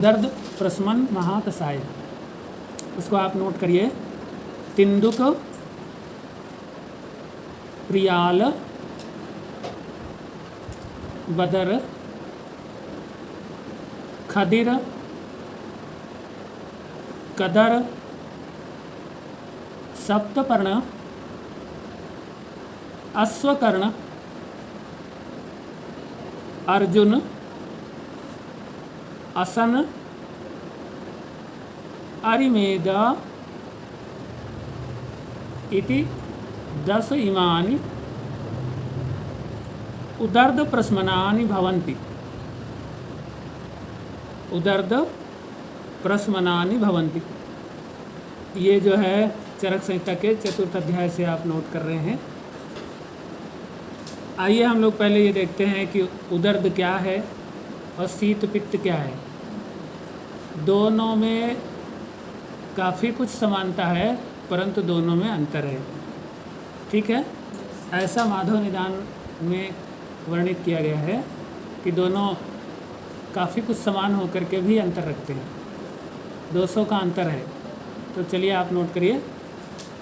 दर्द प्रशमन महाकषाय, इसको आप नोट करिए। तिंदुक, प्रियाल, बदर, खदिर, कदर, सप्तपर्ण, अश्वकर्ण, अर्जुन, असन, अरिमेद इति 10 इमानि उदर्द प्रशमनानि भवन्ति। उदर्द प्रशमनानि भवन्ति, ये जो है चरक संहिता के 4th अध्याय से आप नोट कर रहे हैं। आइए हम लोग पहले ये देखते हैं कि उदर्द क्या है और शीत पित्त क्या है। दोनों में काफ़ी कुछ समानता है परंतु दोनों में अंतर है। ठीक है, ऐसा माधव निदान में वर्णित किया गया है कि दोनों काफ़ी कुछ समान होकर के भी अंतर रखते हैं। 200 का अंतर है। तो चलिए आप नोट करिए।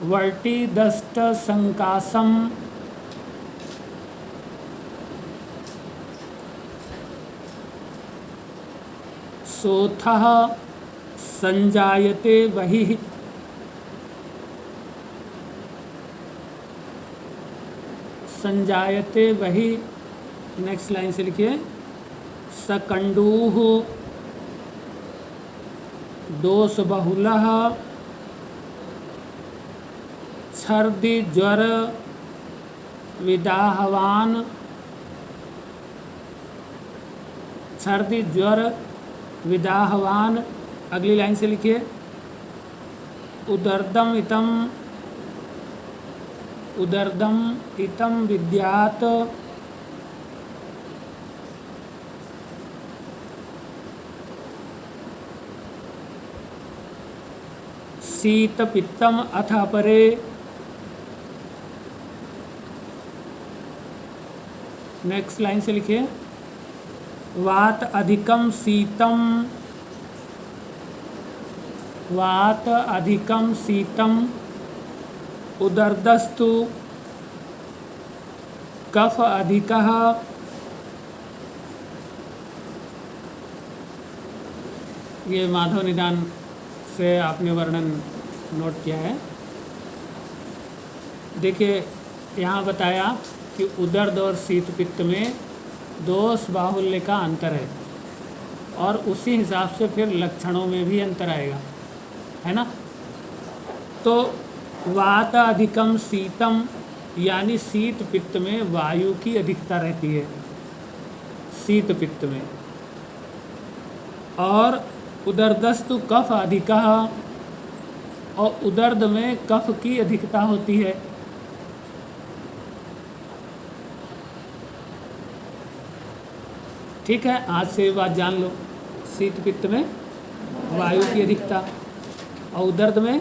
वर्टी दष्ट संकासम सोथः संजायते बहिः संजायते बहिः। नेक्स्ट लाइन से लिखिए। सकंडूः दोष बहुलः छर्दि ज्वर विदाहवान। छर्दि ज्वर विदाहवान। अगली लाइन से लिखिए। उदर्दम इतम विद्यात शीत पित्तम अथ अपरे। नेक्स्ट लाइन से लिखिए। वात अधिकम शीतम उदर्दस्तु कफ अधिकः। ये माधव निदान से आपने वर्णन नोट किया है। देखिए यहाँ बताया कि उदर्द और शीत पित्त में दोष बाहुल्य का अंतर है और उसी हिसाब से फिर लक्षणों में भी अंतर आएगा, है ना। तो वात अधिकम शीतम यानी शीत पित्त में वायु की अधिकता रहती है शीत पित्त में, और उदर्दस्तु कफ अधिकः और उदर्द में कफ की अधिकता होती है। ठीक है, आज से ये बात जान लो। शीत पित्त में वायु की अधिकता और उदर्द में,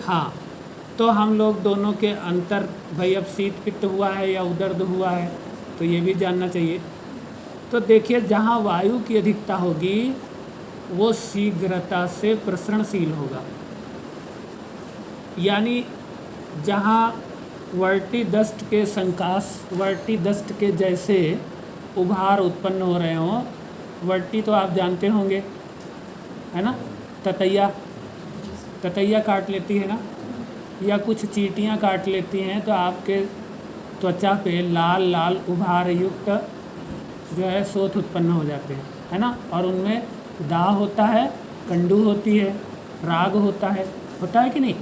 हाँ। तो हम लोग दोनों के अंतर, भाई अब शीत पित्त हुआ है या उदर्द हुआ है तो ये भी जानना चाहिए। तो देखिए, जहाँ वायु की अधिकता होगी वो शीघ्रता से प्रसरणशील होगा, यानी जहाँ वर्टी दष्ट के संकास, वर्टी दष्ट के जैसे उभार उत्पन्न हो रहे हों। वर्टी तो आप जानते होंगे, है ना। ततैया काट लेती है ना, या कुछ चींटियाँ काट लेती हैं तो आपके त्वचा पे लाल लाल उभार युक्त जो है शोथ उत्पन्न हो जाते हैं, है ना। और उनमें दाह होता है, कंडू होती है, राग होता है कि नहीं।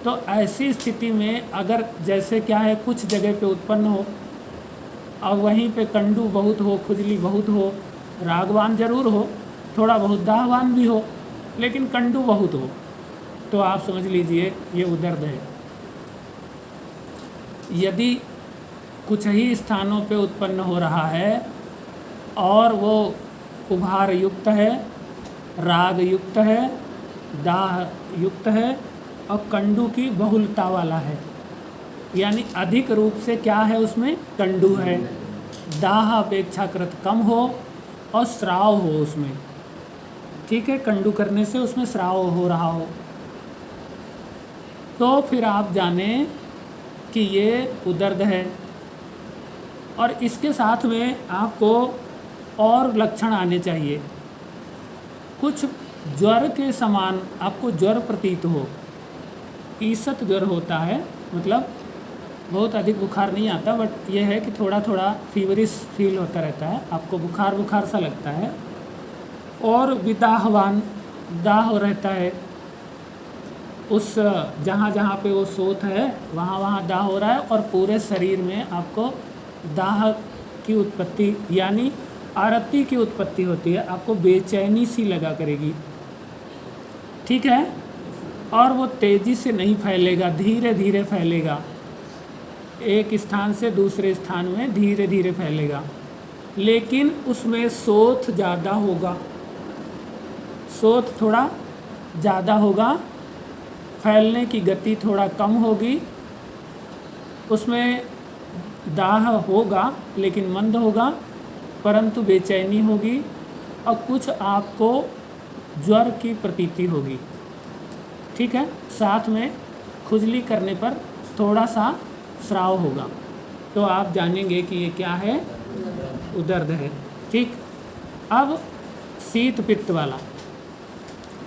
तो ऐसी स्थिति में अगर जैसे क्या है, कुछ जगह पे उत्पन्न हो और वहीं पे कंडू बहुत हो, खुजली बहुत हो, रागवान जरूर हो, थोड़ा बहुत दाहवान भी हो, लेकिन कंडू बहुत हो, तो आप समझ लीजिए ये उदर्द है। यदि कुछ ही स्थानों पे उत्पन्न हो रहा है और वो उभार युक्त है, राग युक्त है, दाह युक्त है और कंडू की बहुलता वाला है, यानी अधिक रूप से क्या है उसमें कंडू है, दाह अपेक्षाकृत कम हो और स्राव हो उसमें, ठीक है, कंडू करने से उसमें स्राव हो रहा हो, तो फिर आप जाने कि ये उदर्द है। और इसके साथ में आपको और लक्षण आने चाहिए, कुछ ज्वर के समान आपको ज्वर प्रतीत हो। ईसत ज्वर होता है, मतलब बहुत अधिक बुखार नहीं आता, बट ये है कि थोड़ा थोड़ा फीवरिश फील होता रहता है, आपको बुखार बुखार सा लगता है। और विदाहवान, दाह रहता है, उस जहाँ जहाँ पे वो सोत है वहाँ वहाँ दाह हो रहा है, और पूरे शरीर में आपको दाह की उत्पत्ति यानी आरती की उत्पत्ति होती है, आपको बेचैनी सी लगा करेगी। ठीक है, और वो तेज़ी से नहीं फैलेगा, धीरे धीरे फैलेगा, एक स्थान से दूसरे स्थान में धीरे धीरे फैलेगा, लेकिन उसमें सोथ ज़्यादा होगा, सोथ थोड़ा ज़्यादा होगा, फैलने की गति थोड़ा कम होगी, उसमें दाह होगा लेकिन मंद होगा, परंतु बेचैनी होगी, और कुछ आपको ज्वर की प्रतीति होगी। ठीक है, साथ में खुजली करने पर थोड़ा सा स्राव होगा, तो आप जानेंगे कि ये क्या है, उदर्द है। ठीक, अब शीत पित्त वाला,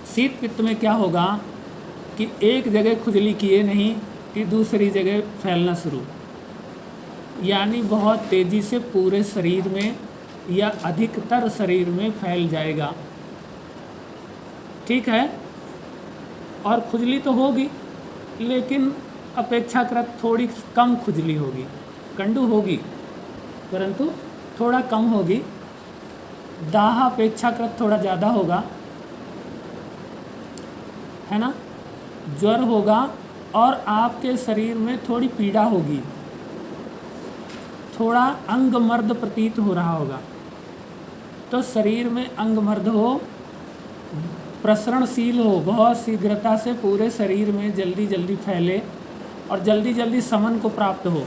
शीत पित्त में क्या होगा कि एक जगह खुजली किए नहीं कि दूसरी जगह फैलना शुरू, यानी बहुत तेज़ी से पूरे शरीर में या अधिकतर शरीर में फैल जाएगा। ठीक है, और खुजली तो होगी लेकिन अपेक्षाकृत थोड़ी कम खुजली होगी, कंडू होगी परंतु थोड़ा कम होगी, दाह अपेक्षाकृत थोड़ा ज़्यादा होगा, है ना, ज्वर होगा, और आपके शरीर में थोड़ी पीड़ा होगी, थोड़ा अंगमर्द प्रतीत हो रहा होगा। तो शरीर में अंगमर्द हो, प्रसरणशील हो, बहुत शीघ्रता से पूरे शरीर में जल्दी जल्दी फैले और जल्दी जल्दी समन को प्राप्त हो।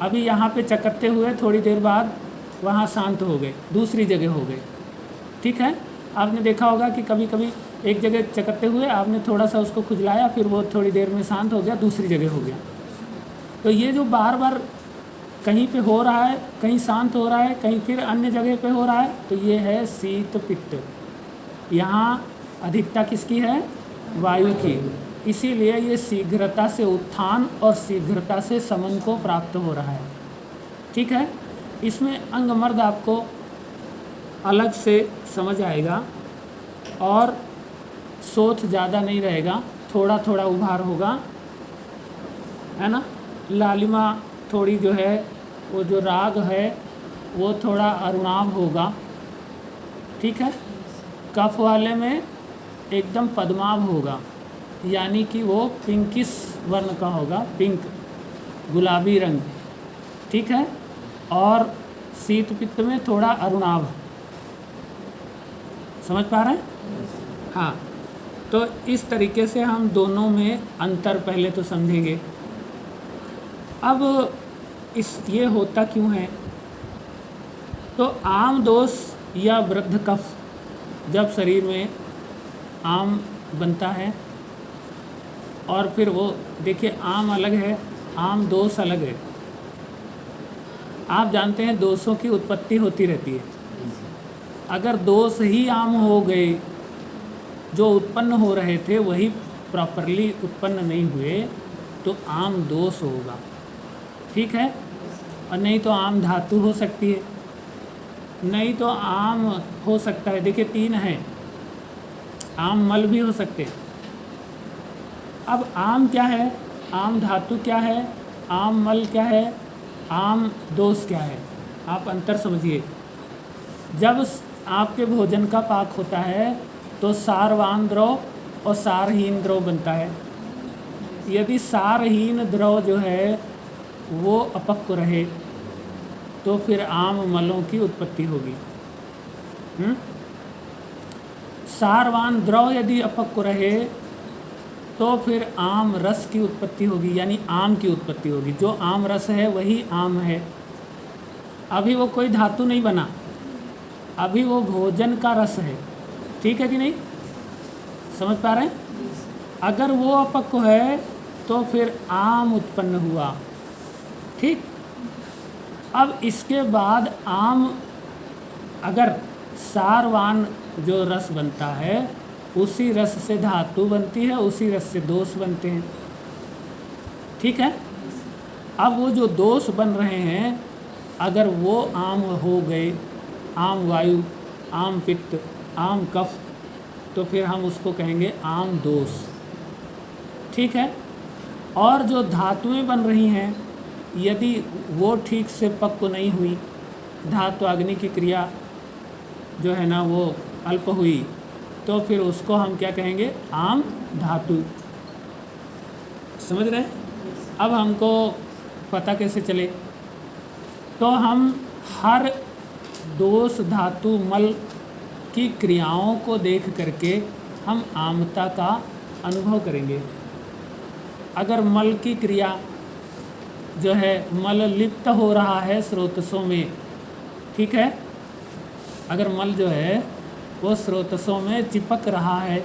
अभी यहाँ पे चकत्ते हुए, थोड़ी देर बाद वहाँ शांत हो गए, दूसरी जगह हो गए। ठीक है, आपने देखा होगा कि कभी कभी एक जगह चकत्ते हुए, आपने थोड़ा सा उसको खुजलाया, फिर वो थोड़ी देर में शांत हो गया, दूसरी जगह हो गया। तो ये जो बार बार कहीं पे हो रहा है, कहीं शांत हो रहा है, कहीं फिर अन्य जगह पे हो रहा है, तो ये है शीत पित्त। यहाँ अधिकता किसकी है, वायु की, इसीलिए ये शीघ्रता से उत्थान और शीघ्रता से समन को प्राप्त हो रहा है। ठीक है, इसमें अंगमर्द आपको अलग से समझ आएगा, और सोथ ज़्यादा नहीं रहेगा, थोड़ा थोड़ा उभार होगा, है ना, लालिमा थोड़ी जो है, वो जो राग है वो थोड़ा अरुणाभ होगा। ठीक है, कफ वाले में एकदम पद्माभ होगा, यानी कि वो पिंकिश वर्ण का होगा, पिंक, गुलाबी रंग। ठीक है, और शीत पित्त में थोड़ा अरुणाभ, समझ पा रहे हैं। हाँ, तो इस तरीके से हम दोनों में अंतर पहले तो समझेंगे। अब ये होता क्यों है, तो आम दोष या वृद्ध कफ जब शरीर में आम बनता है, और फिर वो देखिए, आम अलग है, आम दोष अलग है। आप जानते हैं दोषों की उत्पत्ति होती रहती है, अगर दोष ही आम हो गए, जो उत्पन्न हो रहे थे वही प्रॉपरली उत्पन्न नहीं हुए, तो आम दोष होगा। ठीक है, और नहीं तो आम धातु हो सकती है, नहीं तो आम हो सकता है, देखिए 3 है, आम मल भी हो सकते हैं। अब आम क्या है, आम धातु क्या है, आम मल क्या है, आम दोष क्या है, आप अंतर समझिए। जब आपके भोजन का पाक होता है तो सारवान द्रव और सारहीन द्रव बनता है। यदि सारहीन द्रव जो है वो अपक्व रहे तो फिर आम मलों की उत्पत्ति होगी। सारवान द्रव यदि अपक्व रहे तो फिर आम रस की उत्पत्ति होगी, यानी आम की उत्पत्ति होगी। जो आम रस है वही आम है। अभी वो कोई धातु नहीं बना, अभी वो भोजन का रस है। ठीक है कि नहीं, समझ पा रहे हैं? अगर वो अपक्व है तो फिर आम उत्पन्न हुआ। ठीक, अब इसके बाद आम अगर सारवान जो रस बनता है उसी रस से धातु बनती है, उसी रस से दोष बनते हैं। ठीक है, अब वो जो दोष बन रहे हैं अगर वो आम हो गए, आम वायु, आम पित्त, आम कफ, तो फिर हम उसको कहेंगे आम दोष। ठीक है, और जो धातुएं बन रही हैं यदि वो ठीक से पक्व नहीं हुई, धातु अग्नि की क्रिया जो है ना वो अल्प हुई, तो फिर उसको हम क्या कहेंगे, आम धातु। समझ रहे हैं? अब हमको पता कैसे चले, तो हम हर दोष धातु मल की क्रियाओं को देख करके हम आमता का अनुभव करेंगे। अगर मल की क्रिया जो है मल लिप्त हो रहा है स्रोतसों में, ठीक है, अगर मल जो है वो स्रोतसों में चिपक रहा है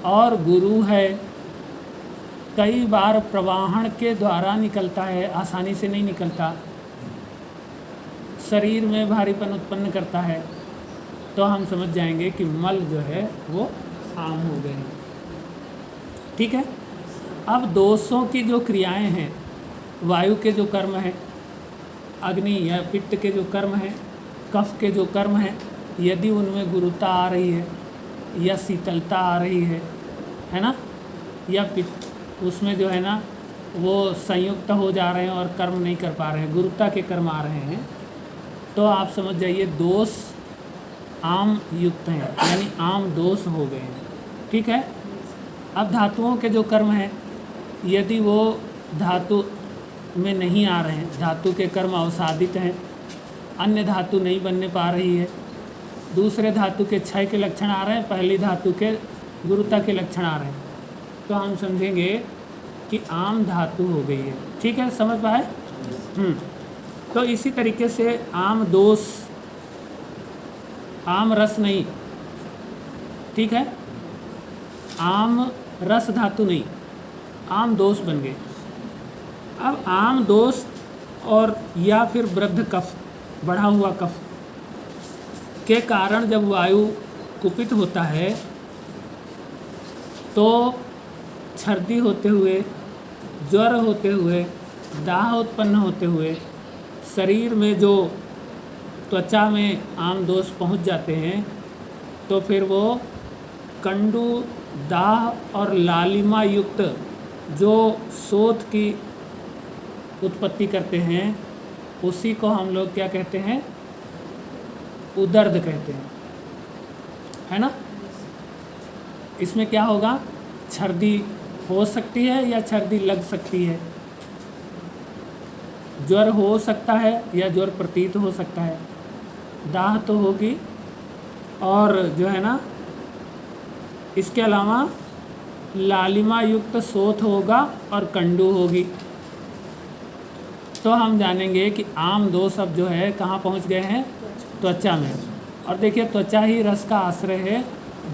और गुरु है, कई बार प्रवाहन के द्वारा निकलता है, आसानी से नहीं निकलता, शरीर में भारीपन उत्पन्न करता है, तो हम समझ जाएंगे कि मल जो है वो आम हो गए हैं। ठीक है, अब दोषों की जो क्रियाएं हैं, वायु के जो कर्म हैं, अग्नि या पित्त के जो कर्म हैं, कफ के जो कर्म हैं, यदि उनमें गुरुता आ रही है या शीतलता आ रही है ना, या पित्त उसमें जो है ना वो संयुक्त हो जा रहे हैं और कर्म नहीं कर पा रहे हैं, गुरुता के कर्म आ रहे हैं, तो आप समझ जाइए दोष आम युक्त हैं, यानी आम दोष हो गए हैं। ठीक है, अब धातुओं के जो कर्म हैं यदि वो धातु में नहीं आ रहे हैं, धातु के कर्म अवसादित हैं, अन्य धातु नहीं बनने पा रही है, दूसरे धातु के क्षय के लक्षण आ रहे हैं, पहली धातु के गुरुता के लक्षण आ रहे हैं, तो हम समझेंगे कि आम धातु हो गई है। ठीक है, समझ पाए? तो इसी तरीके से आम दोष, आम रस नहीं, ठीक है, आम रस धातु नहीं, आम दोष बन गए। अब आम दोष और या फिर वृद्ध कफ, बढ़ा हुआ कफ के कारण जब वायु कुपित होता है तो छर्दी होते हुए, ज्वर होते हुए, दाह उत्पन्न होते हुए शरीर में जो त्वचा में आम दोष पहुंच जाते हैं, तो फिर वो कंडू, दाह और लालिमा युक्त जो शोथ की उत्पत्ति करते हैं उसी को हम लोग क्या कहते हैं, उदर्द कहते हैं, है ना। इसमें क्या होगा, छर्दी हो सकती है या छर्दी लग सकती है, ज्वर हो सकता है या ज्वर प्रतीत हो सकता है, दाह तो होगी, और जो है ना इसके अलावा लालिमा युक्त शोथ होगा और कंडू होगी। तो हम जानेंगे कि आम दोष अब जो है कहाँ पहुँच गए हैं, त्वचा में। और देखिए त्वचा ही रस का आश्रय है,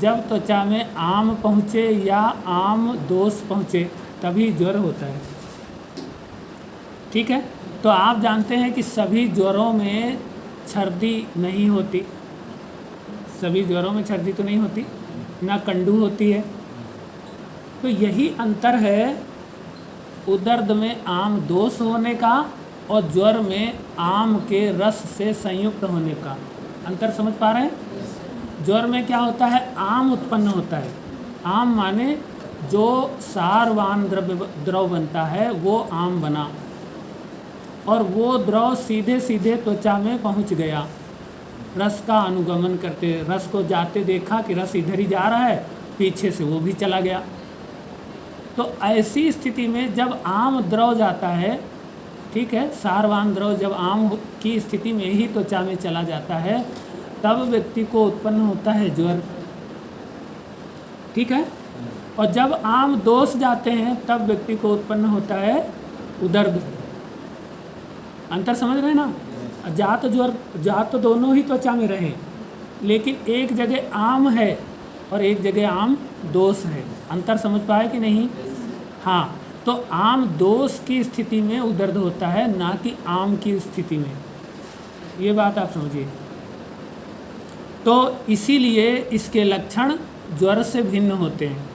जब त्वचा में आम पहुँचे या आम दोष पहुँचे तभी ज्वर होता है। ठीक है, तो आप जानते हैं कि सभी ज्वरों में छर्दी नहीं होती, सभी ज्वरों में छर्दी तो नहीं होती, ना कंडू होती है। तो यही अंतर है उदर्द में आम दोष होने का और ज्वर में आम के रस से संयुक्त होने का अंतर समझ पा रहे हैं। ज्वर में क्या होता है, आम उत्पन्न होता है, आम माने जो सारवान द्रव बनता है वो आम बना, और वो द्रव सीधे सीधे त्वचा में पहुंच गया, रस का अनुगमन करते, रस को जाते देखा कि रस इधर ही जा रहा है, पीछे से वो भी चला गया। तो ऐसी स्थिति में जब आम द्रव जाता है, ठीक है, सारवान द्रव जब आम की स्थिति में ही त्वचा में चला जाता है तब व्यक्ति को उत्पन्न होता है ज्वर। ठीक है, और जब आम दोष जाते हैं तब व्यक्ति को उत्पन्न होता है उदर्द। अंतर समझ रहे हैं ना। जात ज्वर, जात तो दोनों ही त्वचा में रहे, लेकिन एक जगह आम है और एक जगह आम दोष है। अंतर समझ पाए कि नहीं? हाँ, तो आम दोष की स्थिति में उदर्द होता है, ना कि आम की स्थिति में। ये बात आप समझिए। तो इसीलिए इसके लक्षण ज्वर से भिन्न होते हैं।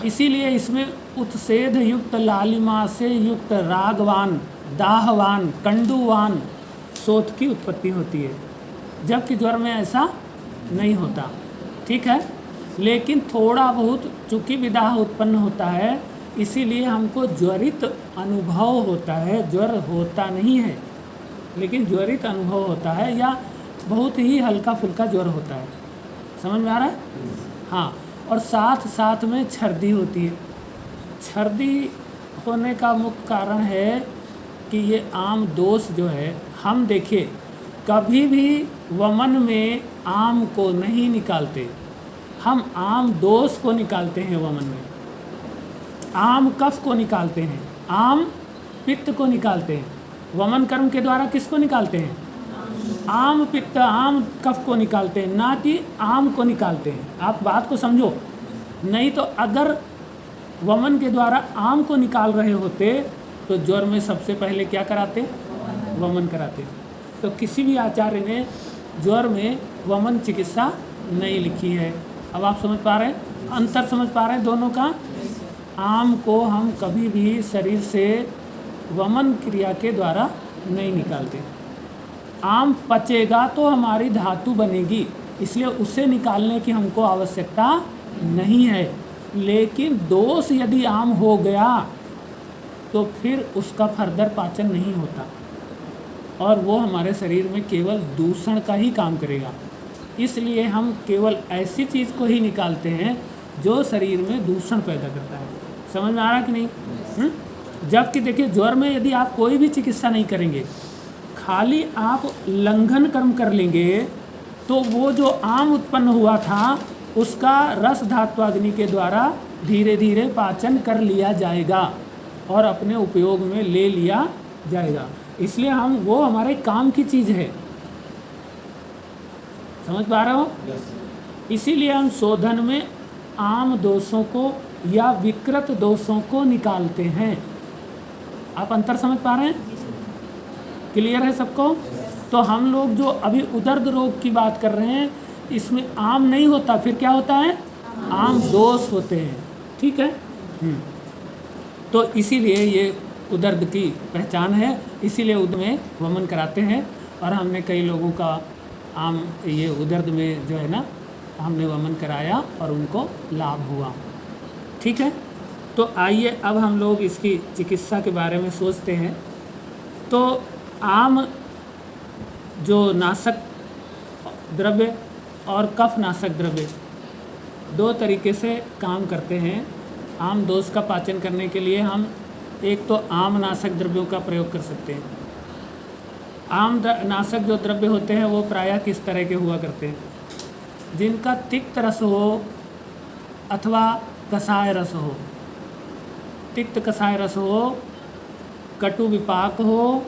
इसीलिए इसमें उत्सेध युक्त, लालिमा से युक्त, रागवान, दाहवान, कंडुवान शोथ की उत्पत्ति होती है, जबकि ज्वर में ऐसा नहीं होता। ठीक है, लेकिन थोड़ा बहुत चूँकि विदाह उत्पन्न होता है, इसीलिए हमको ज्वरित अनुभव होता है। ज्वर होता नहीं है, लेकिन ज्वरित अनुभव होता है, या बहुत ही हल्का फुल्का ज्वर होता है। समझ में आ रहा है? हाँ, और साथ साथ में छर्दी होती है। छर्दी होने का मुख्य कारण है कि ये आम दोष जो है, हम देखिए कभी भी वमन में आम को नहीं निकालते, हम आम दोष को निकालते हैं वमन में। आम कफ को निकालते हैं, आम पित्त को निकालते हैं। वमन कर्म के द्वारा किसको निकालते हैं? आम पित्त, आम कफ को निकालते हैं, ना कि आम को निकालते हैं। आप बात को समझो। नहीं तो अगर वमन के द्वारा आम को निकाल रहे होते तो ज्वर में सबसे पहले क्या कराते? वमन कराते। तो किसी भी आचार्य ने ज्वर में वमन चिकित्सा नहीं लिखी है। अब आप समझ पा रहे हैं? अंतर समझ पा रहे हैं दोनों का? आम को हम कभी भी शरीर से वमन क्रिया के द्वारा नहीं निकालते। आम पचेगा तो हमारी धातु बनेगी, इसलिए उसे निकालने की हमको आवश्यकता नहीं है। लेकिन दोष यदि आम हो गया तो फिर उसका फर्दर पाचन नहीं होता, और वो हमारे शरीर में केवल दूषण का ही काम करेगा। इसलिए हम केवल ऐसी चीज़ को ही निकालते हैं जो शरीर में दूषण पैदा करता है। समझ में आ रहा कि नहीं? जबकि देखिए ज्वर में यदि आप कोई भी चिकित्सा नहीं करेंगे, खाली आप लंघन कर्म कर लेंगे, तो वो जो आम उत्पन्न हुआ था उसका रस धात्वाग्नि के द्वारा धीरे धीरे पाचन कर लिया जाएगा और अपने उपयोग में ले लिया जाएगा। इसलिए हम वो हमारे काम की चीज़ है। समझ पा रहे हो? इसीलिए हम शोधन में आम दोषों को या विकृत दोषों को निकालते हैं। आप अंतर समझ पा रहे हैं? क्लियर है सबको? तो हम लोग जो अभी उदर्द रोग की बात कर रहे हैं, इसमें आम नहीं होता, फिर क्या होता है? आम दोष होते हैं। ठीक है? तो इसीलिए ये उदर्द की पहचान है, इसीलिए उदर्द में वमन कराते हैं। और हमने कई लोगों का आम ये उदर्द में जो है ना, हमने वमन कराया और उनको लाभ हुआ। ठीक है? तो आइए अब हम लोग इसकी चिकित्सा के बारे में सोचते हैं। तो आम जो नाशक द्रव्य और कफ नाशक द्रव्य दो तरीके से काम करते हैं। आम दोष का पाचन करने के लिए हम एक तो आम नाशक द्रव्यों का प्रयोग कर सकते हैं। आम नाशक जो द्रव्य होते हैं वो प्रायः किस तरह के हुआ करते हैं? जिनका तिक्त रस हो अथवा कषाय रस हो। तिक्त कषाय रस हो, कटु विपाक हो,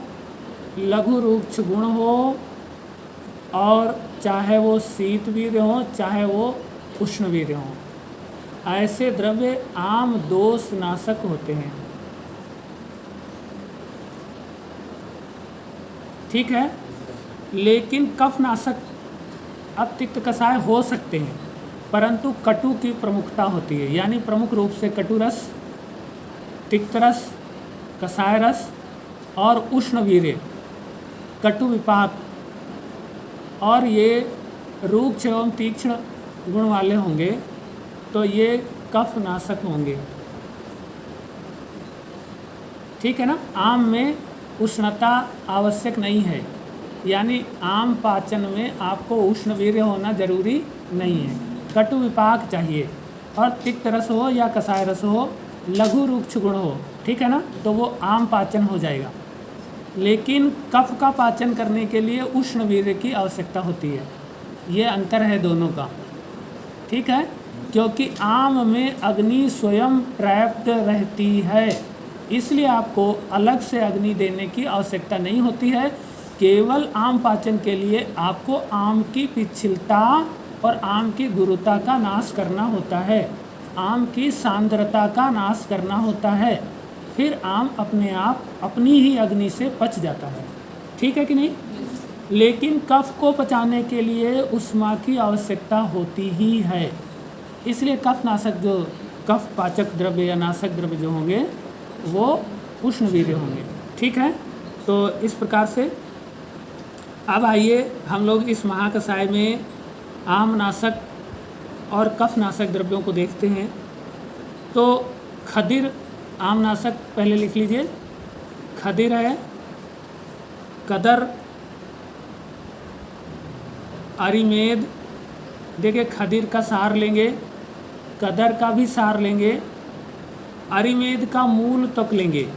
लघु रुक्ष गुण हो, और चाहे वो शीत वीर्य हो चाहे वो उष्ण वीर्य हो, ऐसे द्रव्य आम दोष नाशक होते हैं। ठीक है? लेकिन कफ नाशक अब तिक्त कषाय हो सकते हैं, परंतु कटु की प्रमुखता होती है। यानी प्रमुख रूप से कटु रस, तिक्त रस, कषाय रस और उष्ण वीर्य, कटु विपाक, और ये रूक्ष एवं तीक्ष्ण गुण वाले होंगे, तो ये कफ नाशक होंगे। ठीक है ना? आम में उष्णता आवश्यक नहीं है, यानी आम पाचन में आपको उष्ण वीर्य होना जरूरी नहीं है। कटु विपाक चाहिए, और तिक्त रस हो या कषाय रस हो, लघु रुक्ष गुण हो, ठीक है ना, तो वो आम पाचन हो जाएगा। लेकिन कफ का पाचन करने के लिए उष्ण वीर्य की आवश्यकता होती है। ये अंतर है दोनों का। ठीक है? क्योंकि आम में अग्नि स्वयं ट्रैप्ड रहती है, इसलिए आपको अलग से अग्नि देने की आवश्यकता नहीं होती है। केवल आम पाचन के लिए आपको आम की पिछलता और आम की गुरुता का नाश करना होता है, आम की सांद्रता का नाश करना होता है, फिर आम अपने आप अपनी ही अग्नि से पच जाता है। ठीक है कि नहीं? लेकिन कफ को पचाने के लिए उष्मा की आवश्यकता होती ही है, इसलिए कफनाशक जो कफ पाचक द्रव्य या नाशक द्रव्य जो होंगे वो उष्णवीर्य होंगे। ठीक है, तो इस प्रकार से अब आइए हम लोग इस महाकषाय में आमनाशक और कफनाशक द्रव्यों को देखते हैं। तो खदिर आमनाशक पहले लिख लीजिए, खदिर है, कदर, अरिमेद। देखिए खदिर का सार लेंगे, कदर का भी सार लेंगे, अरिमेद का मूल त्वक लेंगे,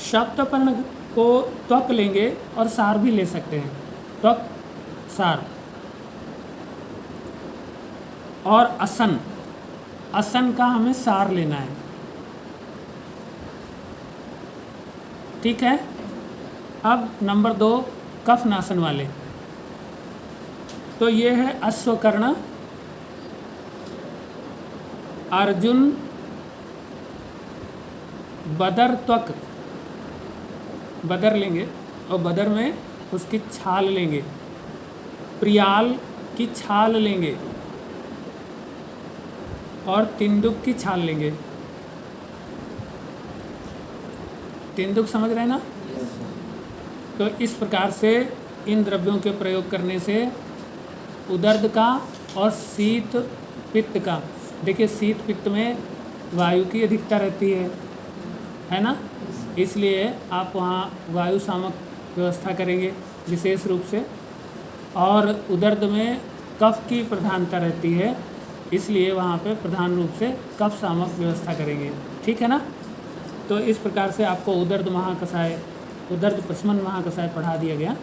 सप्तपर्ण को त्वक लेंगे और सार भी ले सकते हैं, त्वक सार। और असन, असन का हमें सार लेना है। ठीक है, अब नंबर 2 कफनाशन वाले, तो ये है अश्वकर्ण, अर्जुन, बदर त्वक, बदर लेंगे और बदर में उसकी छाल लेंगे, प्रियाल की छाल लेंगे और तिंदुक की छाल लेंगे। तिंदुक समझ रहे हैं ना? तो इस प्रकार से इन द्रव्यों के प्रयोग करने से उदर्द का और शीत पित्त का, देखिए शीत पित्त में वायु की अधिकता रहती है ना, इसलिए आप वहाँ वायु शामक व्यवस्था करेंगे विशेष रूप से, और उदर्द में कफ की प्रधानता रहती है, इसलिए वहाँ पे प्रधान रूप से कफ शामक व्यवस्था करेंगे। ठीक है ना? तो इस प्रकार से आपको उदर्द महाकषाय, उदर्द प्रशमन महाकषाय पढ़ा दिया गया।